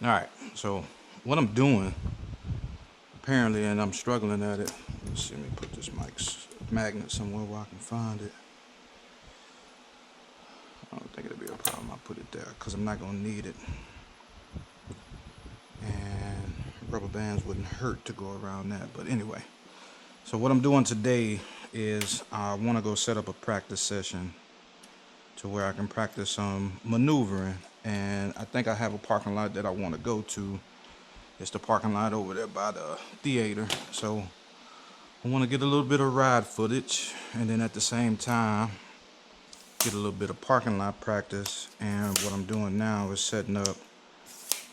All right, so what I'm doing apparently, and I'm struggling at it. Let's see, let me put this magnet somewhere where I can find it. I don't think it'll be a problem. I'll put it there because I'm not gonna need it, and rubber bands wouldn't hurt to go around that. But anyway, so what I'm doing today is I want to go set up a practice session to where I can practice some maneuvering, and I think I have a parking lot that I want to go to. It's the parking lot over there by the theater. So I want to get a little bit of ride footage, and then at the same time get a little bit of parking lot practice. And what I'm doing now is setting up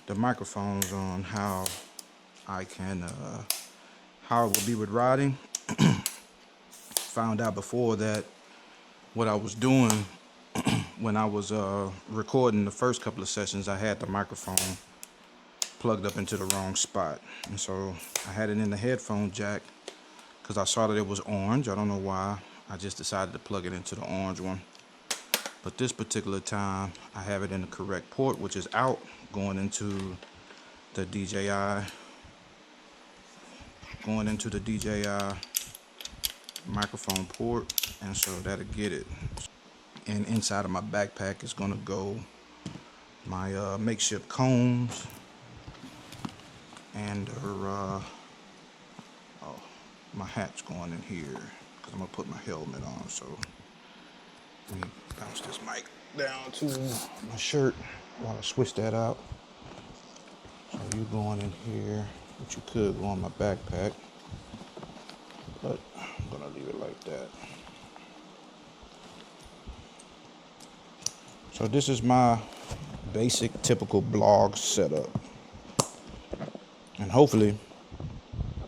the microphones on how I can how it will be with riding. Found out before that what I was doing when I was recording the first couple of sessions, I had the microphone plugged up into the wrong spot, and so I had it in the headphone jack because I saw that it was orange. I don't know why. I just decided to plug it into the orange one. But this particular time I have it in the correct port, which is out, going into the DJI microphone port, and so that'll get it. And inside of my backpack is gonna go my makeshift combs and my hat's going in here because I'm gonna put my helmet on. So let me bounce this mic down to my shirt while I switch that out. So you going in here, but you could go on my backpack, but I'm gonna leave it like that. So this is my basic typical blog setup, and hopefully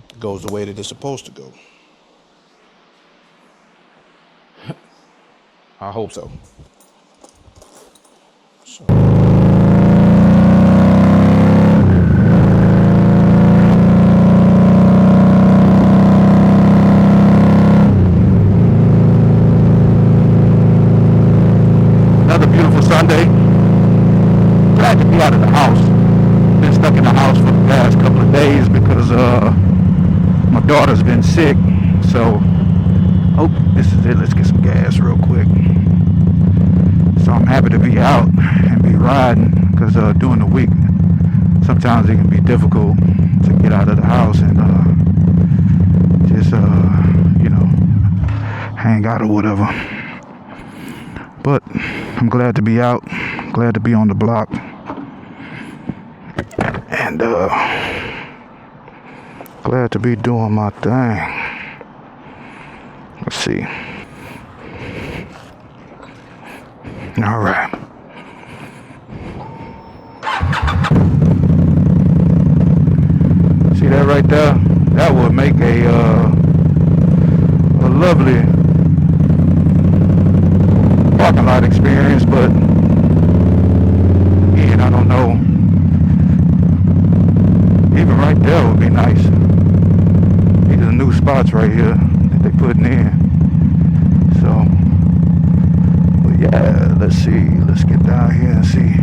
it goes the way that it's supposed to go. I hope so. Another beautiful Sunday. Glad to be out of the house. Been stuck in the house for the past couple of days because my daughter's been sick. So, oh, this is it. Let's get some gas real quick. So I'm happy to be out and be riding because during the week, sometimes it can be difficult to get out of the house and just, hang out or whatever. But I'm glad to be out, glad to be on the block, and glad to be doing my thing. Let's see. All right. See that right there? That would make a lovely parking lot experience, but again, I don't know. Even right there would be nice. These are the new spots right here that they're putting in. So, but yeah, let's see. Let's get down here and see.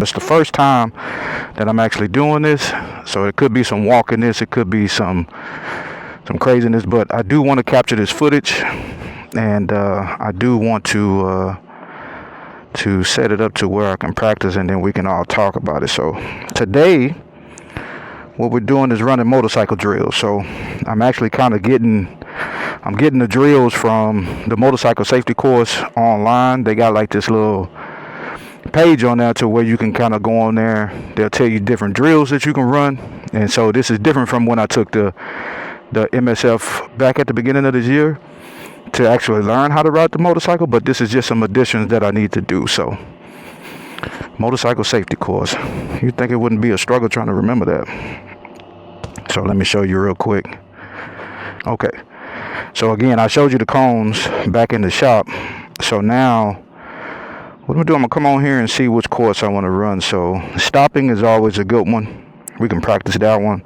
It's the first time that I'm actually doing this, so it could be some walkiness, it could be some craziness, but I do want to capture this footage, and I do want to to set it up to where I can practice, and then we can all talk about it. So today, what we're doing is running motorcycle drills. So I'm actually kind of getting the drills from the motorcycle safety course online. They got like this little page on there to where you can kind of go on there. They'll tell you different drills that you can run. And so this is different from when I took the MSF back at the beginning of this year to actually learn how to ride the motorcycle, but this is just some additions that I need to do. So motorcycle safety course, you'd think it wouldn't be a struggle trying to remember that. So let me show you real quick. Okay, so again, I showed you the cones back in the shop. So now what I'm gonna do, I'm gonna come on here and see which course I want to run. So stopping is always a good one. We can practice that one.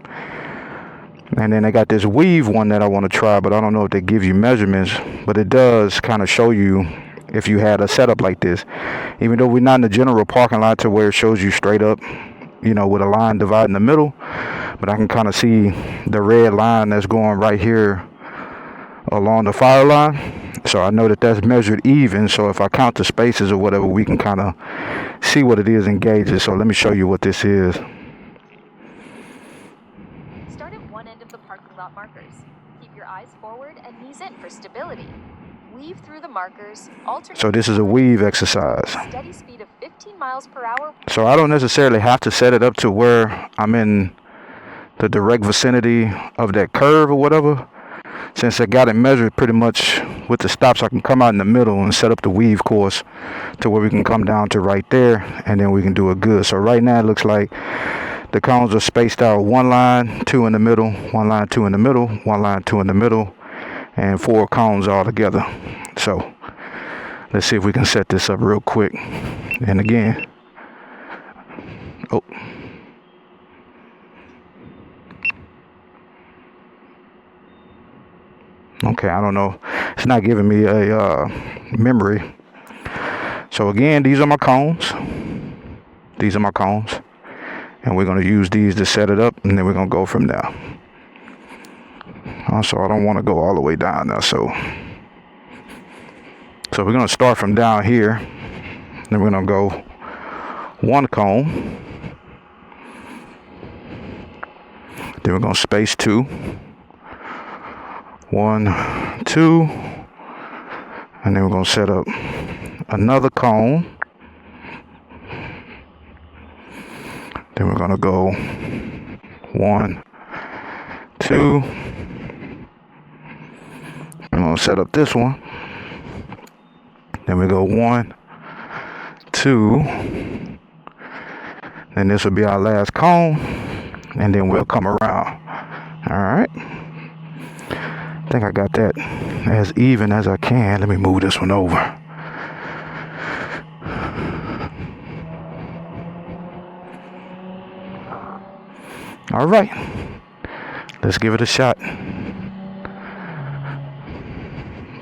And then they got this weave one that I want to try, but I don't know if they give you measurements, but it does kind of show you if you had a setup like this. Even though we're not in the general parking lot to where it shows you straight up, you know, with a line dividing the middle, but I can kind of see the red line that's going right here along the fire line. So I know that that's measured even. So if I count the spaces or whatever, we can kind of see what it is in gauges. So let me show you what this is. Markers. Keep your eyes forward and knees in for stability. Weave through the markers. So this is a weave exercise. Steady speed of 15 miles per hour. So I don't necessarily have to set it up to where I'm in the direct vicinity of that curve or whatever. Since I got it measured pretty much with the stops, I can come out in the middle and set up the weave course to where we can come down to right there, and then we can do it good. So right now it looks like the cones are spaced out 1 line, 2 in the middle, 1 line, 2 in the middle, 1 line, 2 in the middle, and 4 cones all together. So let's see if we can set this up real quick. And again, okay, I don't know. It's not giving me a memory. So again, these are my cones. These are my cones. And we're going to use these to set it up, and then we're going to go from there. Also, I don't want to go all the way down now, so we're going to start from down here. Then we're going to go 1 cone. Then we're going to space 2. 1, 2. And then we're going to set up another cone. Then we're going to go 1, 2. I'm going to set up this one. Then we go 1, 2. Then this will be our last cone. And then we'll come around. All right. I think I got that as even as I can. Let me move this one over. All right, let's give it a shot.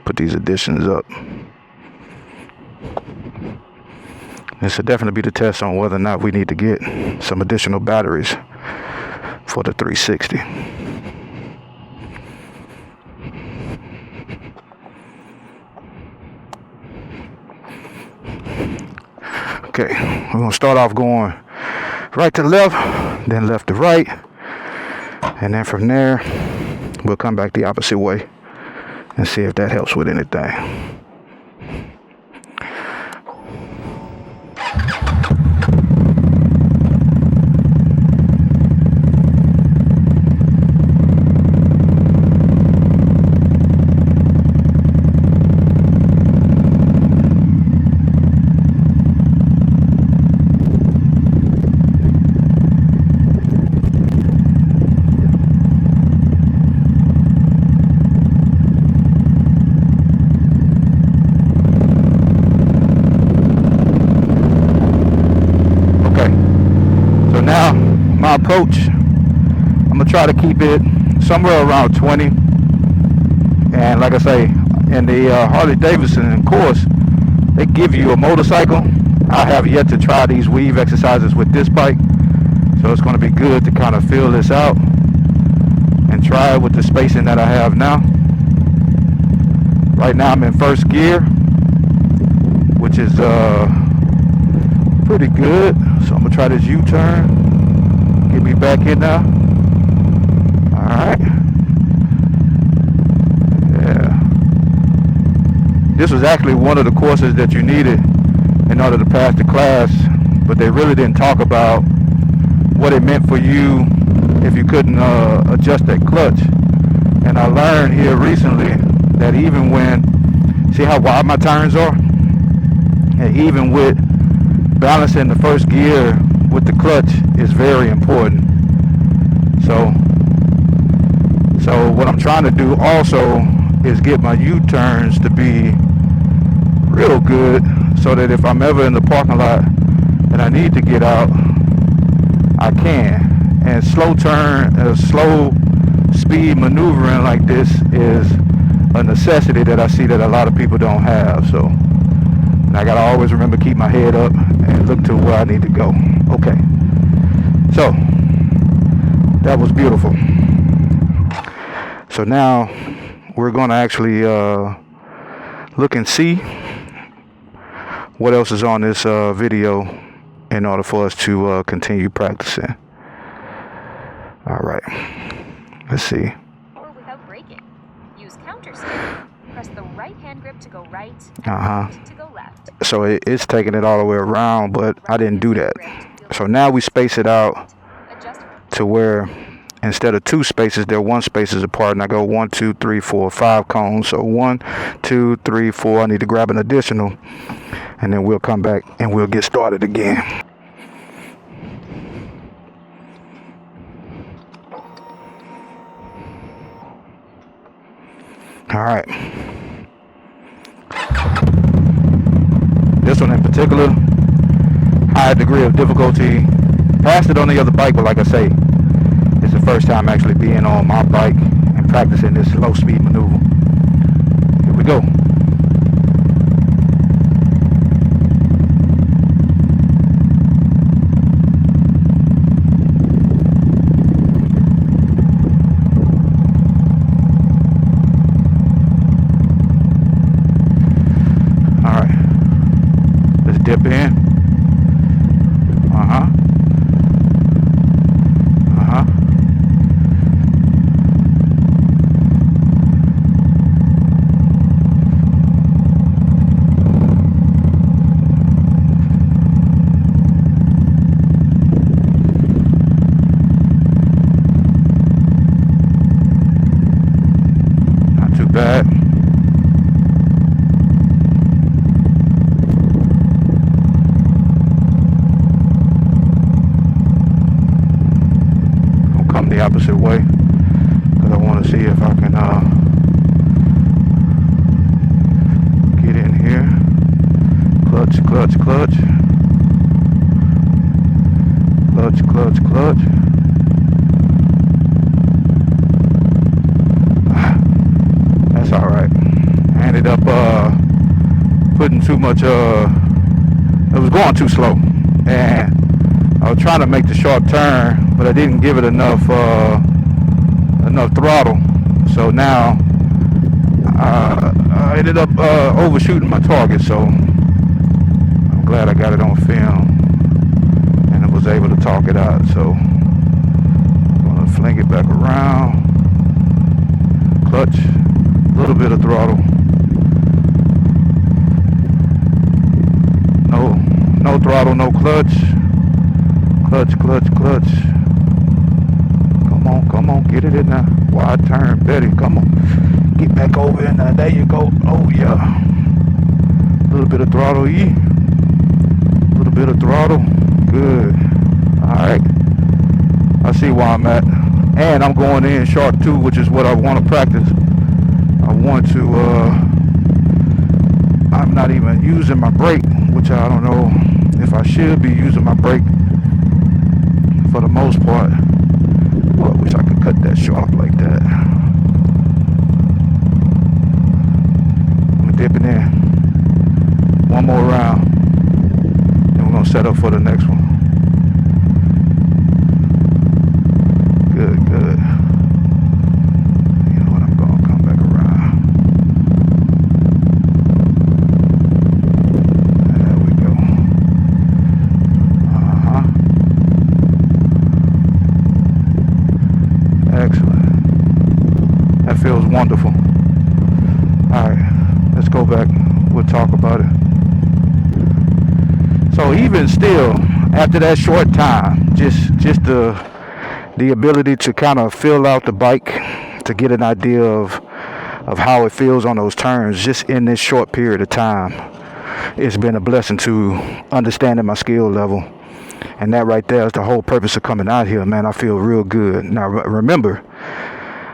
Put these additions up. This will definitely be the test on whether or not we need to get some additional batteries for the 360. Okay, we're gonna start off going right to left, then left to right, and then from there we'll come back the opposite way and see if that helps with anything. My approach, I'm gonna try to keep it somewhere around 20. And like I say, in the Harley Davidson course, they give you a motorcycle. I have yet to try these weave exercises with this bike, so it's going to be good to kind of feel this out and try it with the spacing that I have now. Right now I'm in first gear, which is pretty good. So I'm gonna try this U-turn. Get me back in there. Alright. Yeah. This was actually one of the courses that you needed in order to pass the class, but they really didn't talk about what it meant for you if you couldn't adjust that clutch. And I learned here recently that even when, see how wide my turns are? And even with balancing the first gear with the clutch is very important. So what I'm trying to do also is get my U-turns to be real good, so that if I'm ever in the parking lot and I need to get out, I can. And slow speed maneuvering like this is a necessity that I see that a lot of people don't have. So I gotta always remember to keep my head up and look to where I need to go. Okay, so that was beautiful. So now we're gonna actually look and see what else is on this video in order for us to continue practicing. All right, let's see. Or without braking. Use counter steer. Press the right hand grip to go right and left to go left. So it's taking it all the way around, but I didn't do that. So now we space it out to where instead of 2 spaces, they're 1 spaces apart, and I go 1, 2, 3, 4, 5 cones. So 1, 2, 3, 4. I need to grab an additional, and then we'll come back and we'll get started again. All right. This one in particular, high degree of difficulty. Passed it on the other bike, but like I say, it's the first time actually being on my bike and practicing this low speed maneuver. Here we go. Dip in. Not too bad. The opposite way, because I want to see if I can get in here. Clutch, clutch, clutch. Clutch, clutch, clutch. That's all right. I ended up putting too much, it was going too slow, and I was trying to make the sharp turn, but I didn't give it enough throttle. So now I ended up overshooting my target. So I'm glad I got it on film and I was able to talk it out. So I'm gonna fling it back around. Clutch, a little bit of throttle. No throttle, no clutch. Clutch, clutch, clutch. Come on, get it in there. Wide turn, Betty, come on. Get back over in there. There you go. Oh, yeah. A little bit of throttle, E. A little bit of throttle. Good. All right. I see where I'm at. And I'm going in sharp too, which is what I want to practice. I want to, I'm not even using my brake, which I don't know if I should be using my brake for the most part. Well, I wish I could cut that sharp like that. I'm dipping in. One more round. Then we're going to set up for the next one. Good, good. You know what, I'm going to come back around. There we go. feels wonderful. All right, let's go back. We'll talk about it. So even still, after that short time, just the ability to kind of feel out the bike, to get an idea of how it feels on those turns, just in this short period of time, it's been a blessing to understanding my skill level. And that right there is the whole purpose of coming out here, man. I feel real good. Now, remember,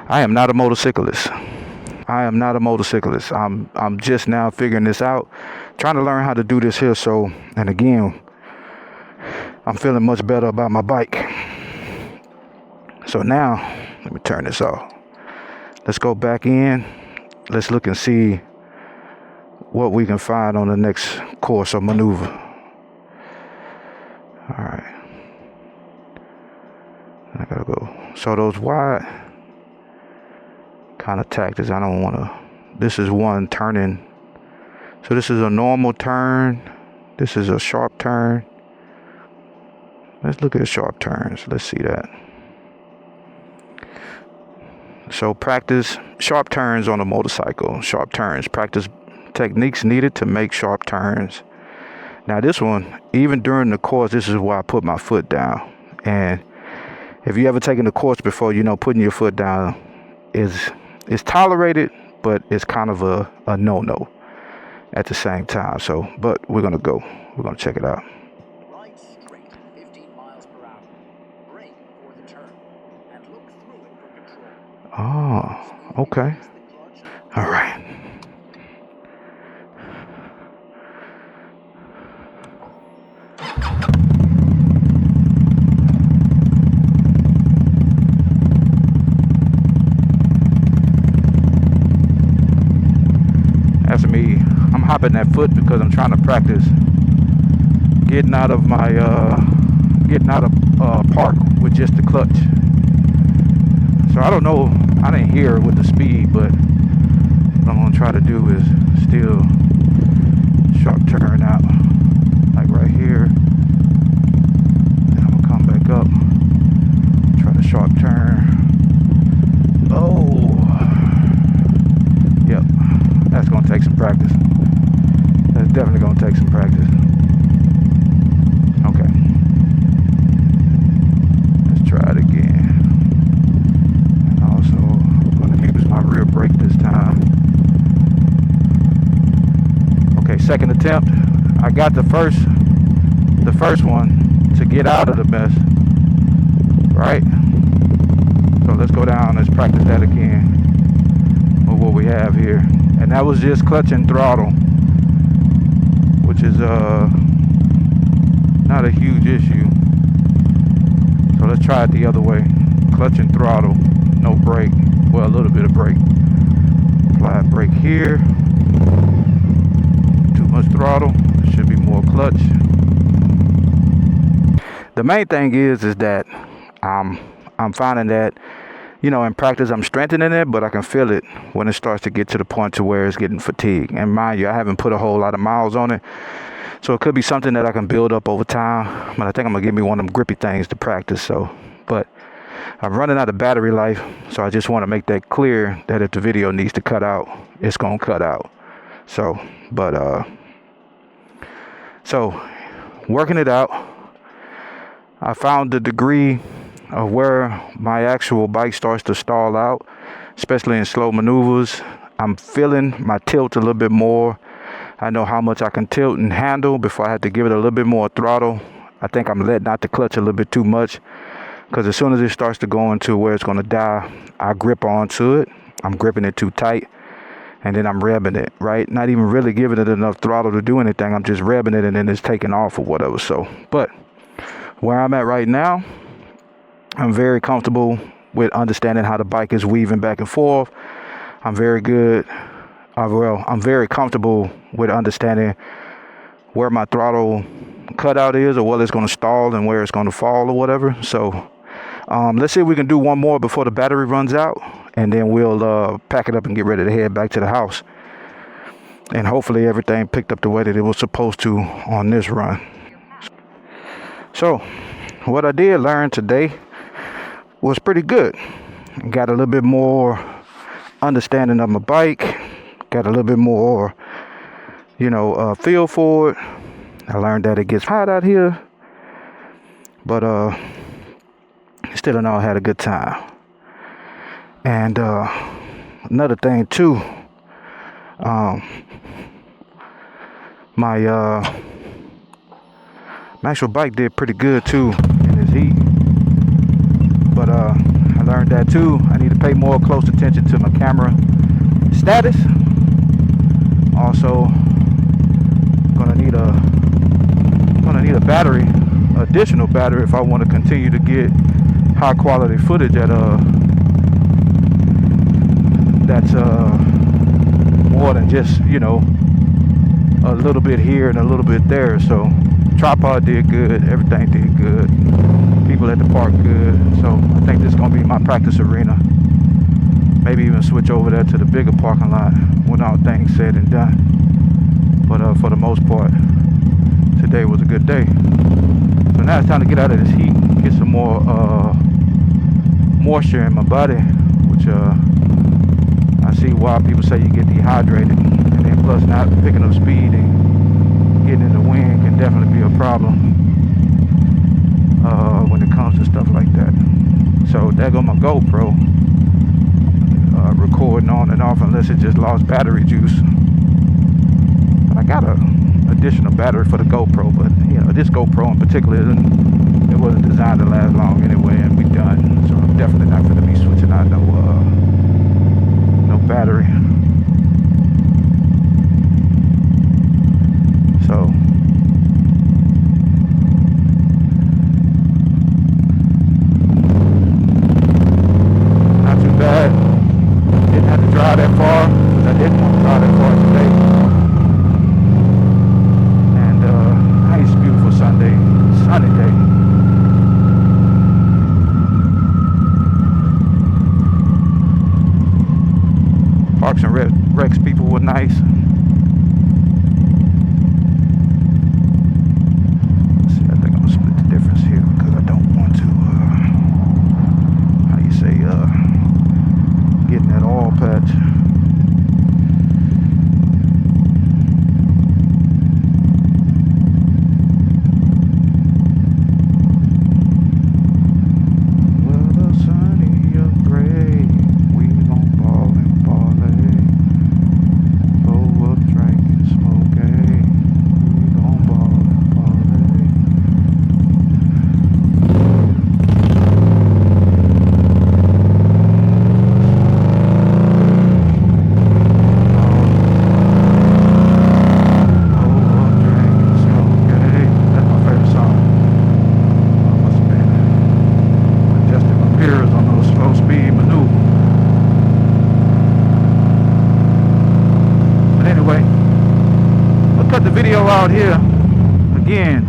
I am not a motorcyclist. I'm just now figuring this out, trying to learn how to do this here. So, and again, I'm feeling much better about my bike. So now, let me turn this off. Let's go back in. Let's look and see what we can find on the next course or maneuver. All right. I gotta go. So those wide kind of tactics, I don't want to. This is one turning. So this is a normal turn. This is a sharp turn. Let's look at sharp turns. Let's see that. So practice sharp turns on a motorcycle. Sharp turns. Practice techniques needed to make sharp turns. Now this one, even during the course, this is where I put my foot down. And if you ever taken the course before, you know putting your foot down is tolerated, but it's kind of a no-no at the same time. So, but we're gonna go. We're gonna check it out. Right straight, 15 miles per hour. Brake for the turn, and look through it for control. Oh, okay. All right. That's me. I'm hopping that foot because I'm trying to practice getting out of park with just the clutch. So I don't know, I didn't hear with the speed, but what I'm gonna try to do is still sharp turn out, like right here. Then I'm gonna come back up, try to sharp turn. Oh, yep, that's gonna take some practice. That's definitely gonna take some practice. Okay, let's try it again. And also, I'm gonna use my rear brake this time. Okay, second attempt. I got the first one to get out of the mess, right? So let's go down, let's practice that again with what we have here. And that was just clutch and throttle, which is not a huge issue. So let's try it the other way. Clutch and throttle, no brake. Well, a little bit of brake. Apply brake here. Too much throttle. There should be more clutch. The main thing is that I'm finding that, you know, in practice I'm strengthening it, but I can feel it when it starts to get to the point to where it's getting fatigued. And mind you, I haven't put a whole lot of miles on it, so it could be something that I can build up over time. But I think I'm gonna give me one of them grippy things to practice. So, but I'm running out of battery life, so I just want to make that clear that if the video needs to cut out, it's gonna cut out. So, but so working it out, I found the degree of where my actual bike starts to stall out, especially in slow maneuvers. I'm feeling my tilt a little bit more. I know how much I can tilt and handle before I have to give it a little bit more throttle. I think I'm letting out the clutch a little bit too much, because as soon as it starts to go into where it's going to die, I grip onto it. I'm gripping it too tight, and then I'm revving it, right? Not even really giving it enough throttle to do anything. I'm just revving it, and then it's taking off or whatever. So, but where I'm at right now, I'm very comfortable with understanding how the bike is weaving back and forth. I'm very good. I'm very comfortable with understanding where my throttle cutout is, or whether it's going to stall and where it's going to fall or whatever. So let's see if we can do one more before the battery runs out, and then we'll pack it up and get ready to head back to the house. And hopefully everything picked up the way that it was supposed to on this run. So what I did learn today was pretty good. Got a little bit more understanding of my bike, got a little bit more, feel for it. I learned that it gets hot out here, but still in all, I had a good time. And another thing too, my actual bike did pretty good too in this heat. But I learned that too. I need to pay more close attention to my camera status. Also, gonna need a battery, additional battery, if I want to continue to get high quality footage at that's more than just a little bit here and a little bit there. So tripod did good, everything did good, people at the park good. So I think this is gonna be my practice arena. Maybe even switch over there to the bigger parking lot when all things said and done. But for the most part, today was a good day. So now it's time to get out of this heat, get some more moisture in my body, which I see why people say you get dehydrated, and then plus not picking up speed and getting in the wind can definitely be a problem when it comes to stuff like that. So there go my GoPro, recording on and off unless it just lost battery juice. But I got a additional battery for the GoPro, but this GoPro in particular it wasn't designed to last long anyway, and we done. So I'm definitely not going to be switching out no battery. So not too bad. Didn't have to drive that far because I didn't want to drive that far today. And nice, beautiful sunny day. Parks and Recs people were nice. Let's see, I think I'm gonna split the difference here because I don't want to, getting that oil patch. Out here again,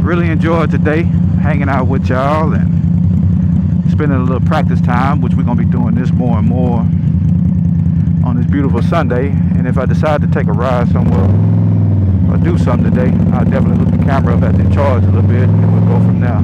really enjoyed today hanging out with y'all and spending a little practice time, which we're gonna be doing this more and more on this beautiful Sunday. And if I decide to take a ride somewhere or do something today, I'll definitely hook the camera up at the charge a little bit and we'll go from there.